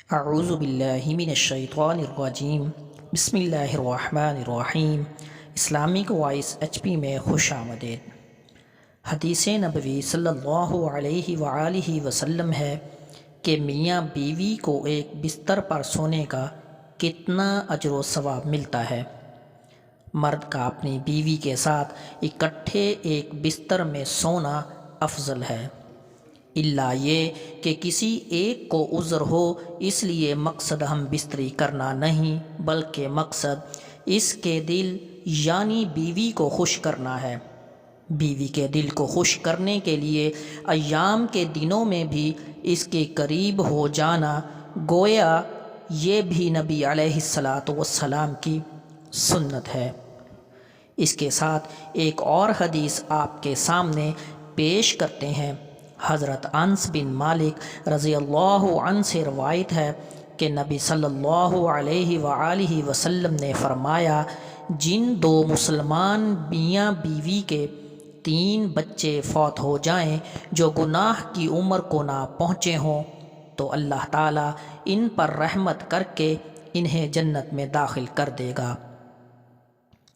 اعوذ باللہ من الشیطان الرجیم بسم اللہ الرحمن الرحیم۔ اسلامک وائس HP میں خوش آمدید۔ حدیث نبوی صلی اللہ علیہ وآلہ وسلم ہے کہ میاں بیوی کو ایک بستر پر سونے کا کتنا اجر و ثواب ملتا ہے۔ مرد کا اپنی بیوی کے ساتھ اکٹھے ایک بستر میں سونا افضل ہے، الا یہ کہ کسی ایک کو عذر ہو، اس لیے مقصد ہم بستری کرنا نہیں بلکہ مقصد اس کے دل یعنی بیوی کو خوش کرنا ہے۔ بیوی کے دل کو خوش کرنے کے لیے ایام کے دنوں میں بھی اس کے قریب ہو جانا، گویا یہ بھی نبی علیہ السلام کی سنت ہے۔ اس کے ساتھ ایک اور حدیث آپ کے سامنے پیش کرتے ہیں۔ حضرت انس بن مالک رضی اللہ عنہ سے روایت ہے کہ نبی صلی اللہ علیہ وآلہ وسلم نے فرمایا، جن دو مسلمان میاں بیوی کے 3 بچے فوت ہو جائیں جو گناہ کی عمر کو نہ پہنچے ہوں تو اللہ تعالیٰ ان پر رحمت کر کے انہیں جنت میں داخل کر دے گا۔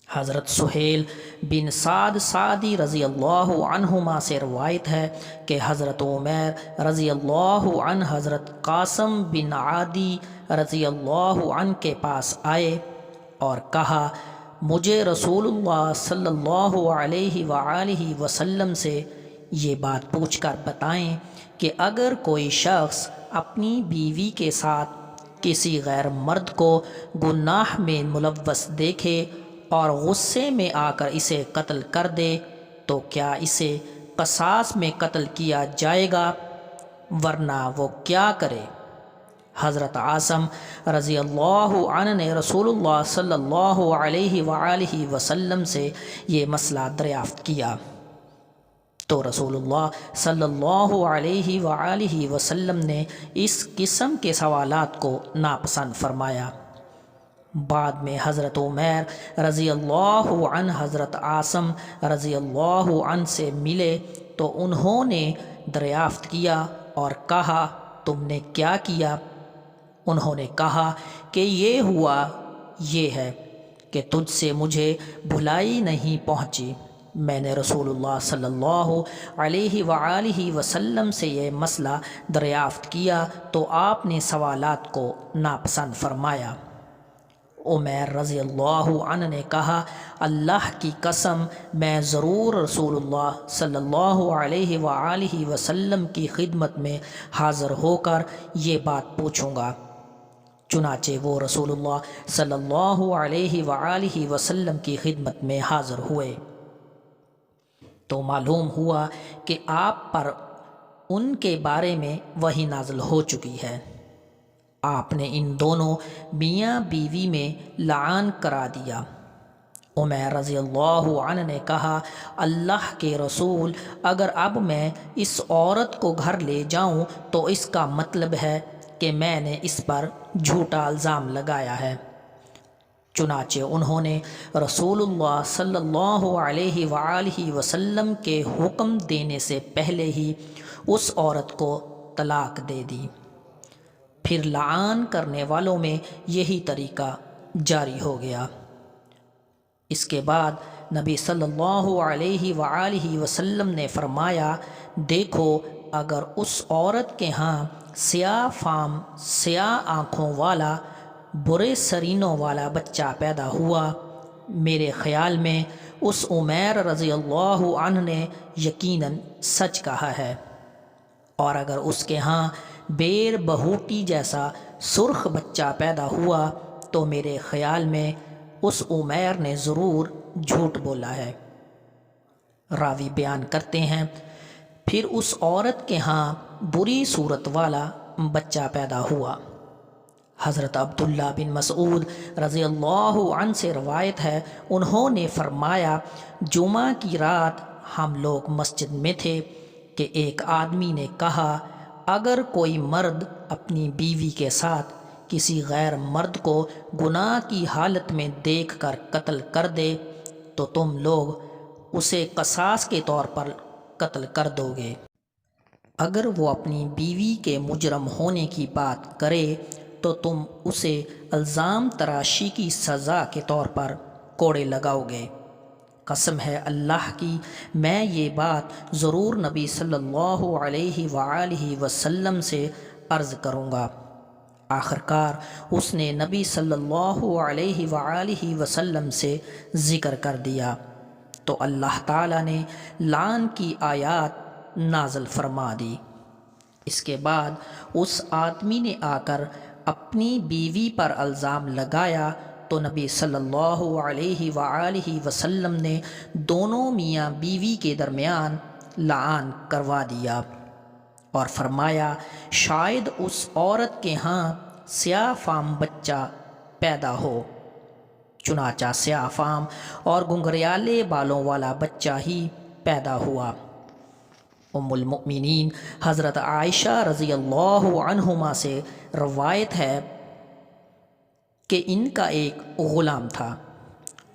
حضرت سہیل بن سعد سعدی رضی اللہ عنہما سے روایت ہے کہ حضرت عمیر رضی اللہ عنہ حضرت قاسم بن عادی رضی اللہ عنہ کے پاس آئے اور کہا، مجھے رسول اللہ صلی اللہ علیہ وآلہ وسلم سے یہ بات پوچھ کر بتائیں کہ اگر کوئی شخص اپنی بیوی کے ساتھ کسی غیر مرد کو گناہ میں ملوث دیکھے اور غصے میں آ کر اسے قتل کر دے تو کیا اسے قصاص میں قتل کیا جائے گا، ورنہ وہ کیا کرے؟ حضرت عاصم رضی اللہ عنہ نے رسول اللہ صلی اللہ علیہ وآلہ وسلم سے یہ مسئلہ دریافت کیا تو رسول اللہ صلی اللہ علیہ وآلہ وسلم نے اس قسم کے سوالات کو ناپسند فرمایا۔ بعد میں حضرت عمیر رضی اللہ عنہ حضرت عاصم رضی اللہ عنہ سے ملے تو انہوں نے دریافت کیا اور کہا، تم نے کیا کیا؟ انہوں نے کہا کہ یہ ہوا یہ ہے کہ تجھ سے مجھے بھلائی نہیں پہنچی۔ میں نے رسول اللہ صلی اللہ علیہ وآلہ وسلم سے یہ مسئلہ دریافت کیا تو آپ نے سوالات کو ناپسند فرمایا۔ عمیر رضی اللہ عنہ نے کہا، اللہ کی قسم میں ضرور رسول اللہ صلی اللہ علیہ وآلہ وسلم کی خدمت میں حاضر ہو کر یہ بات پوچھوں گا۔ چنانچہ وہ رسول اللہ صلی اللہ علیہ وآلہ وسلم کی خدمت میں حاضر ہوئے تو معلوم ہوا کہ آپ پر ان کے بارے میں وحی نازل ہو چکی ہے۔ آپ نے ان دونوں میاں بیوی میں لعان کرا دیا۔ عمیر رضی اللہ عنہ نے کہا، اللہ کے رسول، اگر اب میں اس عورت کو گھر لے جاؤں تو اس کا مطلب ہے کہ میں نے اس پر جھوٹا الزام لگایا ہے۔ چنانچہ انہوں نے رسول اللہ صلی اللہ علیہ وآلہ وسلم کے حکم دینے سے پہلے ہی اس عورت کو طلاق دے دی۔ پھر لعان کرنے والوں میں یہی طریقہ جاری ہو گیا۔ اس کے بعد نبی صلی اللہ علیہ وآلہ وسلم نے فرمایا، دیکھو اگر اس عورت کے ہاں سیاہ فام سیاہ آنکھوں والا برے سرینوں والا بچہ پیدا ہوا، میرے خیال میں اس عمیر رضی اللہ عنہ نے یقیناً سچ کہا ہے، اور اگر اس کے ہاں بیر بہوٹی جیسا سرخ بچہ پیدا ہوا تو میرے خیال میں اس عمیر نے ضرور جھوٹ بولا ہے۔ راوی بیان کرتے ہیں، پھر اس عورت کے ہاں بری صورت والا بچہ پیدا ہوا۔ حضرت عبداللہ بن مسعود رضی اللہ عنہ سے روایت ہے، انہوں نے فرمایا، جمعہ کی رات ہم لوگ مسجد میں تھے کہ ایک آدمی نے کہا، اگر کوئی مرد اپنی بیوی کے ساتھ کسی غیر مرد کو گناہ کی حالت میں دیکھ کر قتل کر دے تو تم لوگ اسے قصاص کے طور پر قتل کر دو گے۔ اگر وہ اپنی بیوی کے مجرم ہونے کی بات کرے تو تم اسے الزام تراشی کی سزا کے طور پر کوڑے لگاؤ گے۔ قسم ہے اللہ کی، میں یہ بات ضرور نبی صلی اللہ علیہ وآلہ وسلم سے عرض کروں گا۔ آخرکار اس نے نبی صلی اللہ علیہ وآلہ وسلم سے ذکر کر دیا تو اللہ تعالیٰ نے لعن کی آیات نازل فرما دی۔ اس کے بعد اس آدمی نے آ کر اپنی بیوی پر الزام لگایا تو نبی صلی اللہ علیہ وآلہ وسلم نے دونوں میاں بیوی کے درمیان لعان کروا دیا اور فرمایا شاید اس عورت کے ہاں سیاہ فام بچہ پیدا ہو۔ چنانچہ سیاہ فام اور گھنگریالے بالوں والا بچہ ہی پیدا ہوا۔ ام المؤمنین حضرت عائشہ رضی اللہ عنہما سے روایت ہے کہ ان کا ایک غلام تھا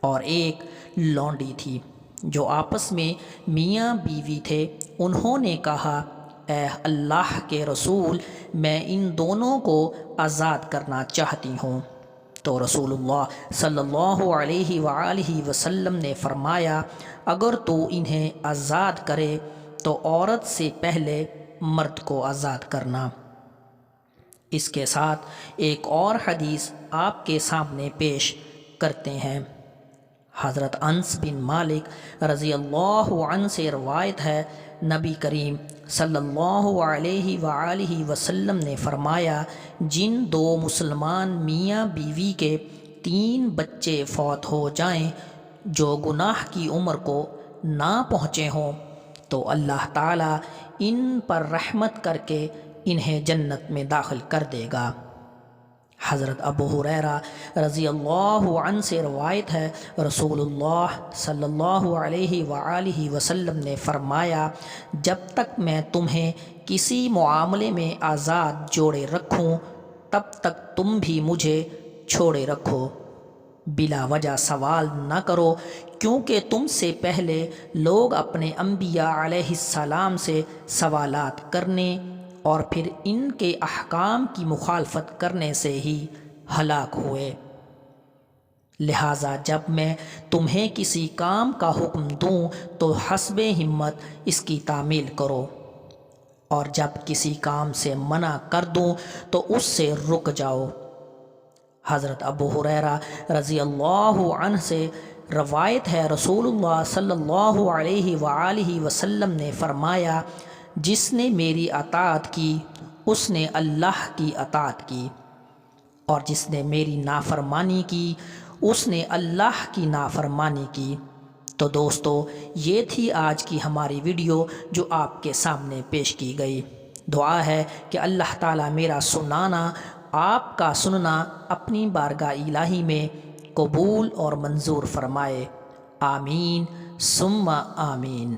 اور ایک لونڈی تھی جو آپس میں میاں بیوی تھے۔ انہوں نے کہا اے اللہ کے رسول، میں ان دونوں کو آزاد کرنا چاہتی ہوں۔ تو رسول اللہ صلی اللہ علیہ وآلہ وسلم نے فرمایا اگر تو انہیں آزاد کرے تو عورت سے پہلے مرد کو آزاد کرنا۔ اس کے ساتھ ایک اور حدیث آپ کے سامنے پیش کرتے ہیں۔ حضرت انس بن مالک رضی اللہ عنہ سے روایت ہے، نبی کریم صلی اللہ علیہ وآلہ وسلم نے فرمایا جن دو مسلمان میاں بیوی کے 3 بچے فوت ہو جائیں جو گناہ کی عمر کو نہ پہنچے ہوں تو اللہ تعالیٰ ان پر رحمت کر کے انہیں جنت میں داخل کر دے گا۔ حضرت ابو ہریرہ رضی اللہ عنہ سے روایت ہے، رسول اللہ صلی اللہ علیہ وآلہ وسلم نے فرمایا جب تک میں تمہیں کسی معاملے میں آزاد جوڑے رکھوں تب تک تم بھی مجھے چھوڑے رکھو۔ بلا وجہ سوال نہ کرو، کیونکہ تم سے پہلے لوگ اپنے انبیاء علیہ السلام سے سوالات کرنے اور پھر ان کے احکام کی مخالفت کرنے سے ہی ہلاک ہوئے۔ لہٰذا جب میں تمہیں کسی کام کا حکم دوں تو حسب ہمت اس کی تعمیل کرو، اور جب کسی کام سے منع کر دوں تو اس سے رک جاؤ۔ حضرت ابو ہریرہ رضی اللہ عنہ سے روایت ہے، رسول اللہ صلی اللہ علیہ وآلہ وسلم نے فرمایا جس نے میری اطاعت کی اس نے اللہ کی اطاعت کی، اور جس نے میری نافرمانی کی اس نے اللہ کی نافرمانی کی۔ تو دوستو یہ تھی آج کی ہماری ویڈیو جو آپ کے سامنے پیش کی گئی۔ دعا ہے کہ اللہ تعالیٰ میرا سنانا آپ کا سننا اپنی بارگاہ الہی میں قبول اور منظور فرمائے۔ آمین ثم آمین۔